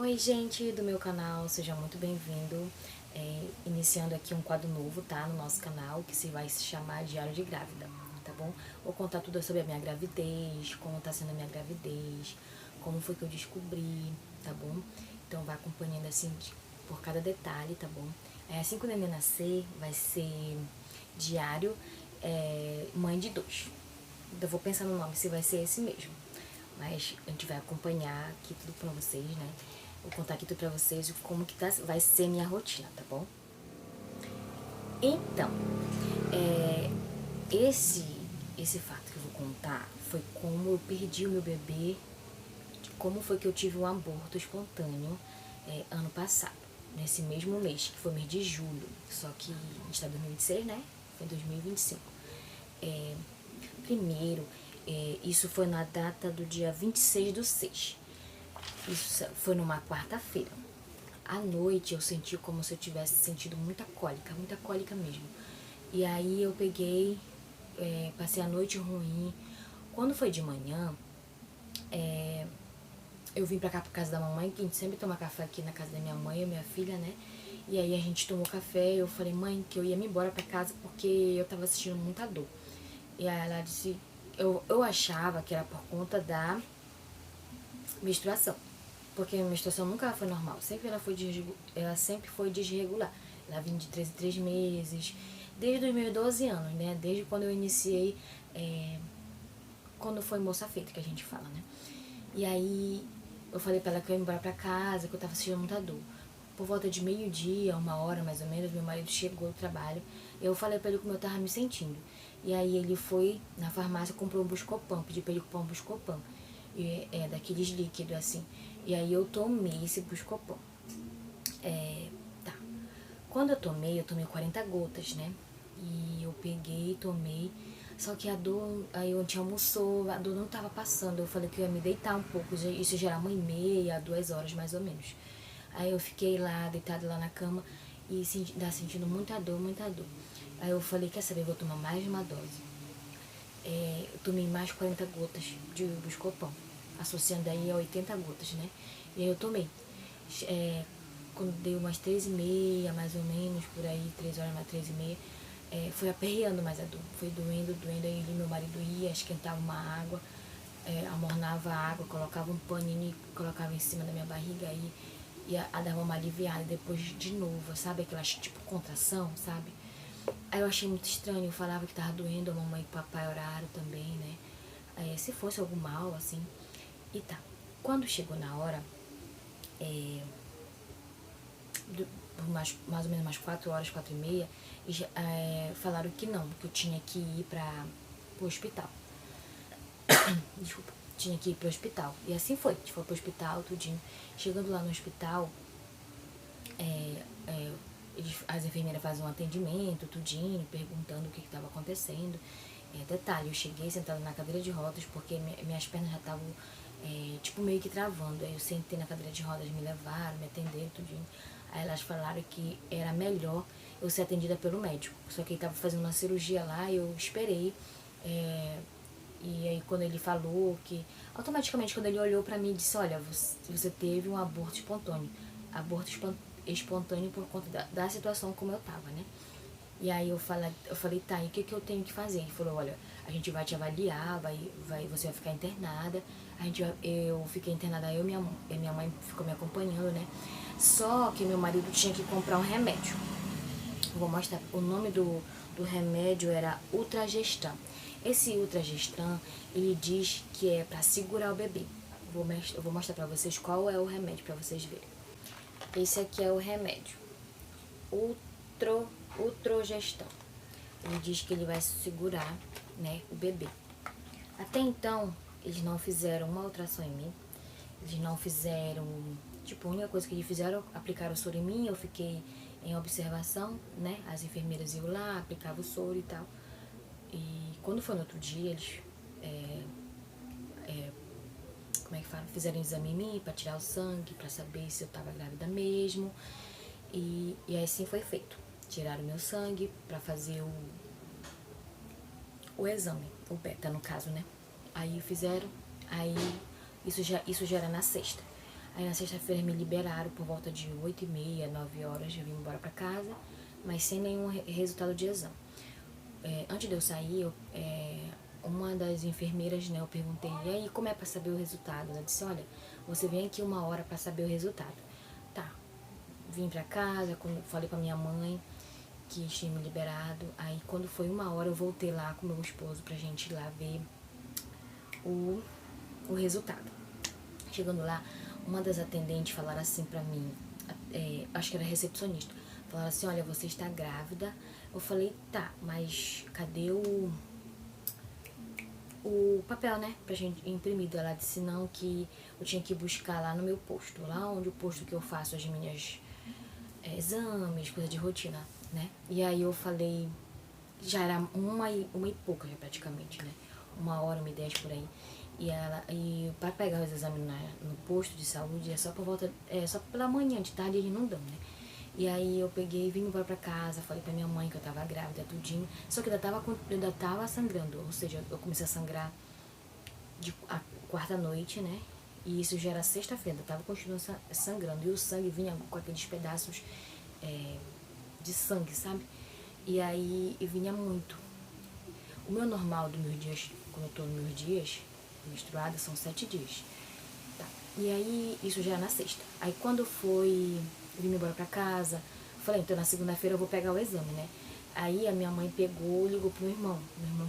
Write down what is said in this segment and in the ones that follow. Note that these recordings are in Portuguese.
Oi, gente do meu canal, seja muito bem-vindo. Iniciando aqui um quadro novo, tá? No nosso canal, que vai se chamar Diário de Grávida, tá bom? Vou contar tudo sobre a minha gravidez, como tá sendo a minha gravidez, como foi que eu descobri, tá bom? Então vai acompanhando assim por cada detalhe, tá bom? Assim que o neném nascer, vai ser diário mãe de dois. Eu vou pensar no nome, se vai ser esse mesmo. Mas a gente vai acompanhar aqui tudo pra vocês, né? Vou contar aqui tudo pra vocês como que vai ser minha rotina, tá bom? Então, é, esse fato que eu vou contar foi como eu perdi o meu bebê, como foi que eu tive um aborto espontâneo ano passado, nesse mesmo mês, que foi mês de julho, só que a gente tá em 2026, né? Foi em 2025. Primeiro, isso foi na data do dia 26/6. Isso foi numa quarta-feira. À noite eu senti como se eu tivesse sentido muita cólica mesmo. E aí eu peguei, passei a noite ruim. Quando foi de manhã, eu vim pra cá, pra casa da mamãe, que a gente sempre toma café aqui na casa da minha mãe e minha filha, né? E aí a gente tomou café, eu falei, mãe, que eu ia me embora pra casa porque eu tava sentindo muita dor. E aí ela disse, eu achava que era por conta da menstruação. Porque a menstruação nunca foi normal, ela sempre foi desregular. Ela vinha de 3 em 3 meses, desde os meus 12 anos, né? Desde quando eu iniciei, quando foi moça feita, que a gente fala, né? E aí eu falei pra ela que eu ia embora pra casa, que eu tava sentindo muita dor. Por volta de meio-dia, 1 hora mais ou menos, meu marido chegou do trabalho. Eu falei pra ele como eu tava me sentindo. E aí ele foi na farmácia, comprou um Buscopan, pedi pra ele comprar um Buscopan. Daqueles líquidos assim. E aí eu tomei esse Buscopan. Tá. Quando eu tomei 40 gotas, né? E eu peguei, tomei. Só que a dor, aí a gente almoçou, a dor não tava passando. Eu falei que eu ia me deitar um pouco, isso já era 1h30, 2 horas mais ou menos. Aí eu fiquei lá, deitada lá na cama e sentindo muita dor, muita dor. Aí eu falei, quer saber, eu vou tomar mais uma dose. Eu tomei mais 40 gotas de Buscopan, associando aí a 80 gotas, né? E aí eu tomei. Quando deu umas 3h30, mais ou menos, por aí, 3 horas mais 3h30, foi aperreando mais a dor. Foi doendo, doendo. Aí meu marido ia, esquentava uma água, amornava a água, colocava um paninho e colocava em cima da minha barriga aí, ia dar uma aliviada. Depois de novo, sabe? Aquela tipo contração, sabe? Aí eu achei muito estranho, eu falava que tava doendo, a mamãe e o papai oraram também, né? Se fosse algum mal, assim. E tá. Quando chegou na hora, por mais ou menos umas 4 horas, 4h30, falaram que não, que eu tinha que ir pro hospital. Desculpa, tinha que ir pro hospital. E assim foi, a gente foi pro hospital, tudinho. Chegando lá no hospital, as enfermeiras fazem um atendimento, tudinho, perguntando o que estava acontecendo. Detalhe, eu cheguei sentada na cadeira de rodas porque minhas pernas já estavam, tipo, meio que travando. Aí eu sentei na cadeira de rodas, me levaram, me atenderam, tudinho. Aí elas falaram que era melhor eu ser atendida pelo médico. Só que ele estava fazendo uma cirurgia lá e eu esperei. E aí quando ele falou que... Automaticamente, quando ele olhou pra mim, disse, olha, você teve um aborto espontâneo. Espontâneo por conta da situação como eu tava, né? E aí eu falei, tá, e o que eu tenho que fazer? Ele falou, olha, a gente vai te avaliar, você vai ficar internada. Eu fiquei internada, minha mãe ficou me acompanhando, né? Só que meu marido tinha que comprar um remédio. Eu vou mostrar, o nome do remédio era Ultragestan. Esse Ultragestan, ele diz que é pra segurar o bebê. Eu vou mostrar pra vocês qual é o remédio, pra vocês verem. Esse aqui é o remédio. Ultragestan. Ele diz que ele vai segurar, né, o bebê. Até então, eles não fizeram uma ultrassom em mim. Eles não fizeram... Tipo, a única coisa que eles fizeram, aplicaram o soro em mim. Eu fiquei em observação, né? As enfermeiras iam lá, aplicavam o soro e tal. E quando foi no outro dia, eles... como é que fala? Fizeram um exame em mim pra tirar o sangue, pra saber se eu tava grávida mesmo. E assim foi feito. Tiraram meu sangue pra fazer o exame, o beta no caso, né? Aí fizeram, aí isso já era na sexta. Aí na sexta-feira me liberaram por volta de 8h30, 9 horas, eu vim embora pra casa, mas sem nenhum resultado de exame. Antes de eu sair, uma das enfermeiras, né, eu perguntei, e aí, como é pra saber o resultado? Ela disse, olha, você vem aqui 1 hora pra saber o resultado. Tá, vim pra casa, falei com a minha mãe que tinha me liberado. Aí quando foi 1 hora eu voltei lá com meu esposo pra gente ir lá ver o resultado. Chegando lá, uma das atendentes falaram assim pra mim, acho que era recepcionista, falaram assim, olha, você está grávida. Eu falei, tá, mas cadê o papel, né, pra gente imprimir? Ela disse não, que eu tinha que buscar lá no meu posto, lá onde o posto que eu faço as minhas exames, coisa de rotina, né? E aí eu falei, já era uma e pouca já praticamente, né? 1 hora, 1h10 por aí. E para pegar os exames no posto de saúde é só por volta, só pela manhã, de tarde eles não dão, né? E aí eu peguei e vim embora pra casa, falei pra minha mãe que eu tava grávida, tudinho. Só que ainda tava sangrando, ou seja, eu comecei a sangrar a quarta noite, né? E isso já era sexta-feira, tava continuando sangrando. E o sangue vinha com aqueles pedaços de sangue, sabe? E aí vinha muito. O meu normal dos meus dias, quando eu tô nos meus dias menstruada, são 7 dias. Tá. E aí, isso já é na sexta. Aí quando foi, eu vim embora pra casa, falei, então na segunda-feira eu vou pegar o exame, né? Aí a minha mãe pegou e ligou pro meu irmão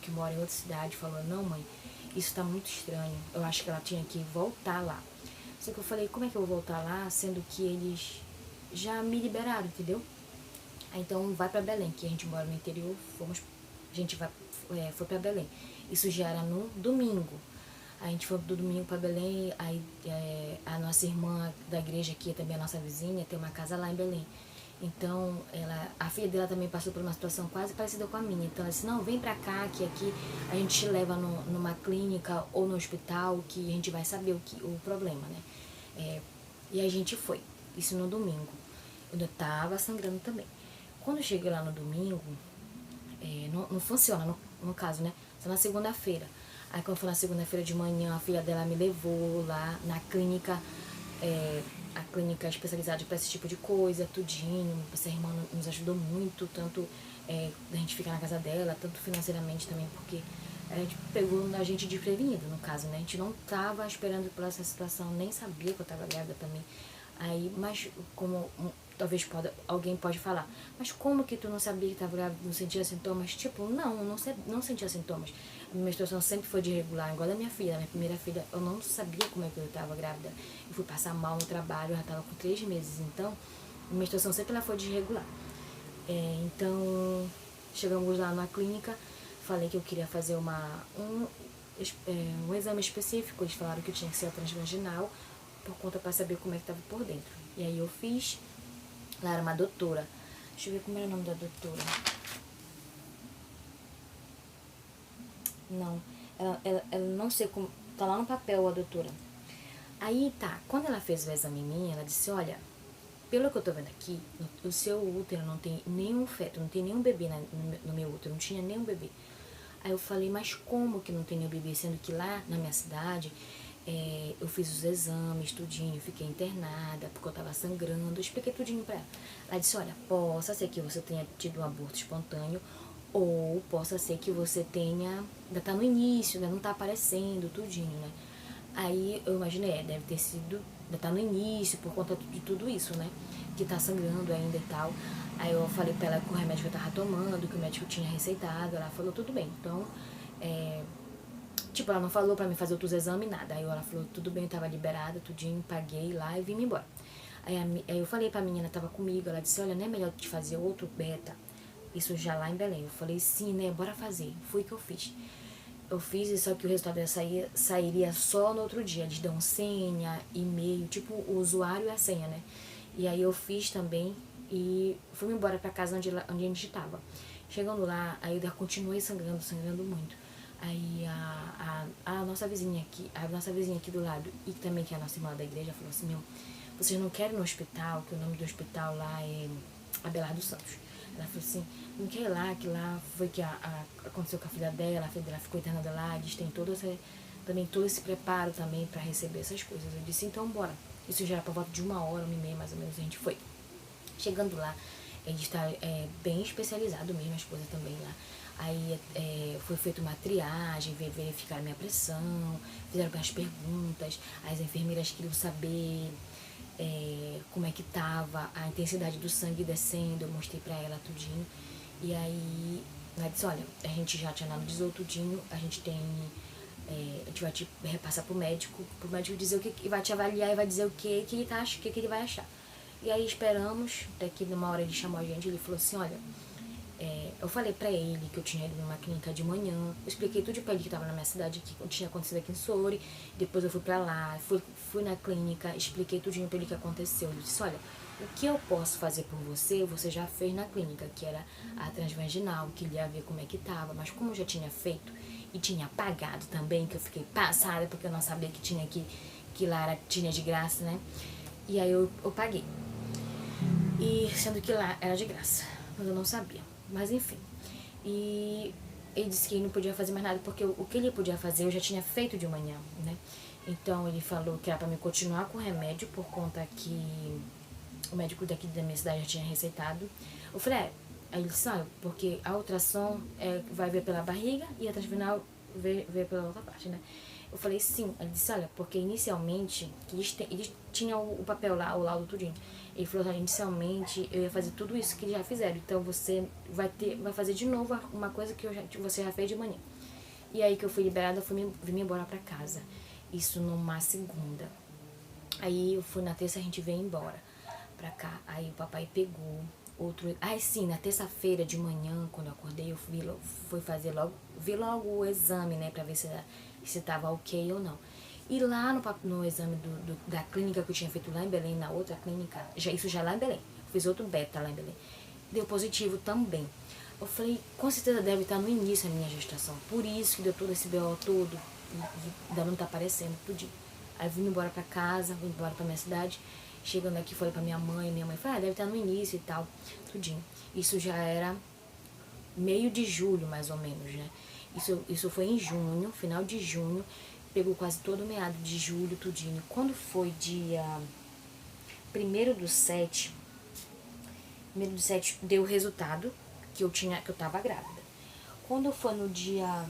que mora em outra cidade, falou, não mãe, isso tá muito estranho, eu acho que ela tinha que voltar lá. Só que eu falei, como é que eu vou voltar lá, sendo que eles já me liberaram, entendeu? Aí então vai pra Belém, que a gente mora no interior, a gente foi pra Belém. Isso já era no domingo. A gente foi do domingo pra Belém, aí a nossa irmã da igreja, que é também a nossa vizinha, tem uma casa lá em Belém. Então, a filha dela também passou por uma situação quase parecida com a minha. Então ela disse, não, vem pra cá, que aqui a gente te leva numa clínica ou no hospital, que a gente vai saber o problema, né? E a gente foi, isso no domingo. Eu ainda tava sangrando também. Quando eu cheguei lá no domingo, não funciona, no caso, né? Só na segunda-feira. Aí quando foi na segunda-feira de manhã, a filha dela me levou lá na clínica, a clínica especializada para esse tipo de coisa, tudinho. Essa irmã nos ajudou muito, tanto da gente ficar na casa dela, tanto financeiramente também, porque a gente pegou a gente desprevenido, no caso, né? A gente não tava esperando por essa situação, nem sabia que eu tava grávida também. Aí, mas como talvez alguém pode falar, mas como que tu não sabia que estava grávida, não sentia sintomas? Tipo, não sentia sintomas. A minha menstruação sempre foi de irregular, igual a minha filha, a minha primeira filha, eu não sabia como é que eu estava grávida. Eu fui passar mal no trabalho, eu já estava com 3 meses, então a menstruação sempre ela foi de irregular. Então, chegamos lá na clínica, falei que eu queria fazer um exame específico, eles falaram que eu tinha que ser a transvaginal, por conta para saber como é que estava por dentro. E aí eu fiz, lá era uma doutora, deixa eu ver como era o nome da doutora. Não, ela não sei como, tá lá no papel a doutora. Aí tá, quando ela fez o exame em mim, ela disse, olha, pelo que eu tô vendo aqui, o seu útero não tem nenhum feto, não tem nenhum bebê no meu útero, não tinha nenhum bebê. Aí eu falei, mas como que não tem nenhum bebê, sendo que lá na minha cidade eu fiz os exames, tudinho, fiquei internada, porque eu tava sangrando, eu expliquei tudinho pra ela. Ela disse, olha, possa ser que você tenha tido um aborto espontâneo, ou possa ser que você tenha, ainda tá no início, ainda não tá aparecendo, tudinho, né? Aí eu imaginei, deve ter sido, ainda tá no início, por conta de tudo isso, né? Que tá sangrando ainda e tal. Aí eu falei pra ela que o remédio que eu tava tomando, que o médico tinha receitado, ela falou, tudo bem, então, tipo, ela não falou pra mim fazer outros exames, nada. Aí ela falou, tudo bem, eu tava liberada, tudinho, paguei lá e vim embora. Aí eu falei pra menina, tava comigo, ela disse, olha, não é melhor te fazer outro beta? Isso já lá em Belém. Eu falei, sim, né, bora fazer. Fui que eu fiz. Eu fiz, só que o resultado sairia só no outro dia. Eles dão senha, e-mail, tipo o usuário e a senha, né? E aí eu fiz também e fui embora pra casa onde a gente estava. Chegando lá, aí eu continuei sangrando muito. Aí a nossa vizinha aqui do lado, e também que é a nossa irmã da igreja, falou assim, meu, vocês não querem ir no hospital, que o nome do hospital lá é Abelardo Santos. Ela falou assim, não quer ir lá, que lá foi que aconteceu com a filha dela ficou internada lá, eles têm também todo esse preparo também para receber essas coisas. Eu disse, então bora. Isso já era por volta de 1 hora, 1h30 mais ou menos, a gente foi. Chegando lá, a gente tá bem especializado mesmo, a esposa também lá. Aí foi feita uma triagem, verificaram minha pressão, fizeram as perguntas, as enfermeiras queriam saber como é que tava a intensidade do sangue descendo, eu mostrei pra ela tudinho. E aí ela disse, olha, a gente já te analisou tudinho, a gente vai te repassar pro médico dizer o que vai te avaliar e vai dizer o que ele tá, que ele vai achar. E aí esperamos, daqui numa hora ele chamou a gente, ele falou assim, olha, eu falei pra ele que eu tinha ido numa clínica de manhã, eu expliquei tudo pra ele que tava na minha cidade, que tinha acontecido aqui em Soure, depois eu fui pra lá, fui na clínica, expliquei tudinho pra ele que aconteceu. Eu disse, olha, o que eu posso fazer por você já fez na clínica, que era a transvaginal, que ele ia ver como é que tava, mas como eu já tinha feito e tinha pagado também, que eu fiquei passada, porque eu não sabia que lá tinha de graça, né? E aí eu paguei. E sendo que lá era de graça, mas eu não sabia. Mas enfim. E ele disse que ele não podia fazer mais nada, porque o que ele podia fazer eu já tinha feito de manhã, né? Então ele falou que era pra me continuar com o remédio, por conta que o médico daqui da minha cidade já tinha receitado. Eu falei, aí ele disse, porque a ultrassom vai ver pela barriga e a transvaginal vê pela outra parte, né? Eu falei, sim. Ele disse, olha, porque inicialmente, eles tinham o papel lá, o laudo tudinho. Ele falou, olha, inicialmente eu ia fazer tudo isso que eles já fizeram, então você vai fazer de novo uma coisa que você já fez de manhã. E aí que eu fui liberada, eu vim embora pra casa. Isso numa segunda. Aí eu fui na terça, a gente veio embora pra cá. Aí o papai pegou outro... sim, na terça-feira de manhã, quando eu acordei, eu fui fazer vi logo o exame, né, pra ver se tava ok ou não. E lá no exame da clínica que eu tinha feito lá em Belém, na outra clínica, isso já lá em Belém, fiz outro beta lá em Belém, deu positivo também. Eu falei, com certeza deve estar no início da minha gestação, por isso que deu todo esse BO todo, e ainda não tá aparecendo tudinho. Aí vim embora pra casa, vim embora pra minha cidade, chegando aqui falei pra minha mãe falou, deve estar no início e tal, tudinho. Isso já era meio de julho, mais ou menos, né? Isso foi em junho, final de junho, pegou quase todo o meado de julho, tudinho. Quando foi dia 1º do 7, deu o resultado que eu tava grávida. Quando foi no dia...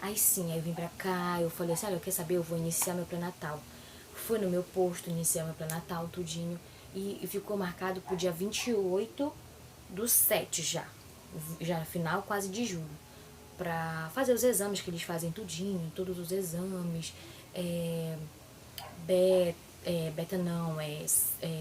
Aí sim, aí eu vim pra cá, eu falei assim, olha, quer saber, eu vou iniciar meu pré-natal. Fui no meu posto, iniciar meu pré-natal, tudinho, e ficou marcado pro dia 28/7 já final quase de julho, pra fazer os exames que eles fazem tudinho, todos os exames, beta não,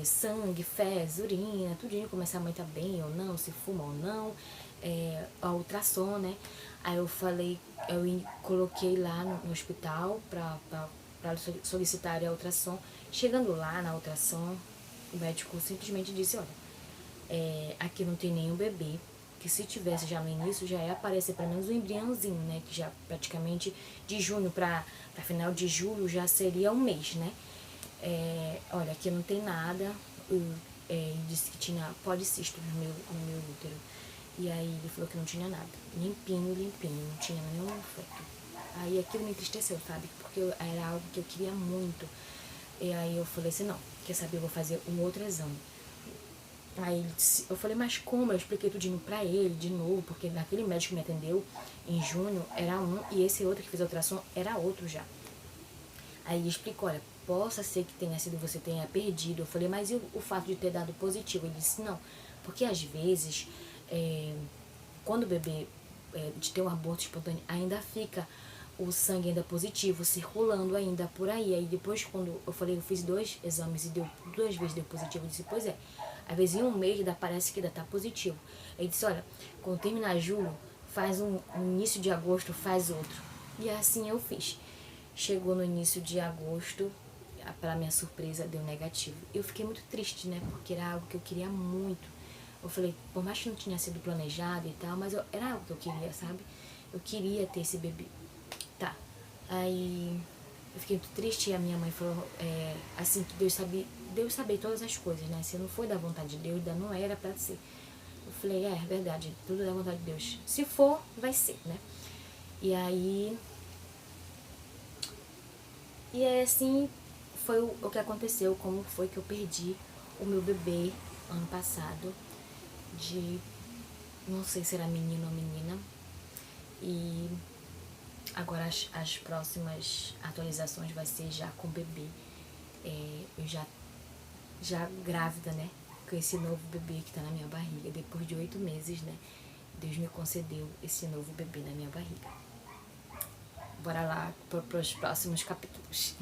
sangue, fezes, urina, tudinho, como essa mãe tá bem ou não, se fuma ou não, a ultrassom, né? Aí eu falei, coloquei lá no hospital pra solicitar a ultrassom. Chegando lá na ultrassom, o médico simplesmente disse, olha, aqui não tem nenhum bebê, que se tivesse já no início, já ia aparecer pelo menos um embriãozinho, né? Que já praticamente de junho para final de julho já seria um mês, né? Olha, aqui não tem nada. Ele disse que tinha policisto no meu útero. E aí ele falou que não tinha nada. Limpinho, não tinha nenhum feto. Aí aquilo me entristeceu, sabe? Porque era algo que eu queria muito. E aí eu falei assim, não, quer saber, eu vou fazer um outro exame. Aí eu falei, mas como? Eu expliquei tudinho pra ele de novo, porque naquele médico que me atendeu em junho era um, e esse outro que fez a ultrassom era outro já. Aí ele explicou, olha, possa ser que tenha sido você tenha perdido. Eu falei, mas e o fato de ter dado positivo? Ele disse, não, porque às vezes, quando o bebê de ter um aborto espontâneo, ainda fica o sangue ainda positivo, circulando ainda por aí. Aí depois, quando eu falei, eu fiz 2 exames e 2 vezes deu positivo, eu disse, pois é, às vezes em um mês parece que ainda tá positivo. Ele disse, olha, quando terminar julho, faz no início de agosto, faz outro. E assim eu fiz. Chegou no início de agosto, para minha surpresa, deu negativo. Eu fiquei muito triste, né, porque era algo que eu queria muito. Eu falei, por mais que não tinha sido planejado e tal, mas era algo que eu queria, sabe? Eu queria ter esse bebê. Tá. Aí eu fiquei muito triste e a minha mãe falou, assim, que Deus sabia todas as coisas, né? Se não foi da vontade de Deus, ainda não era pra ser. Eu falei, é verdade, tudo é da vontade de Deus. Se for, vai ser, né? E aí assim foi o que aconteceu, como foi que eu perdi o meu bebê ano passado, de, não sei se era menino ou menina, e agora as próximas atualizações vai ser já com bebê, eu já grávida, né, com esse novo bebê que tá na minha barriga, depois de 8 meses, né, Deus me concedeu esse novo bebê na minha barriga. Bora lá para os próximos capítulos.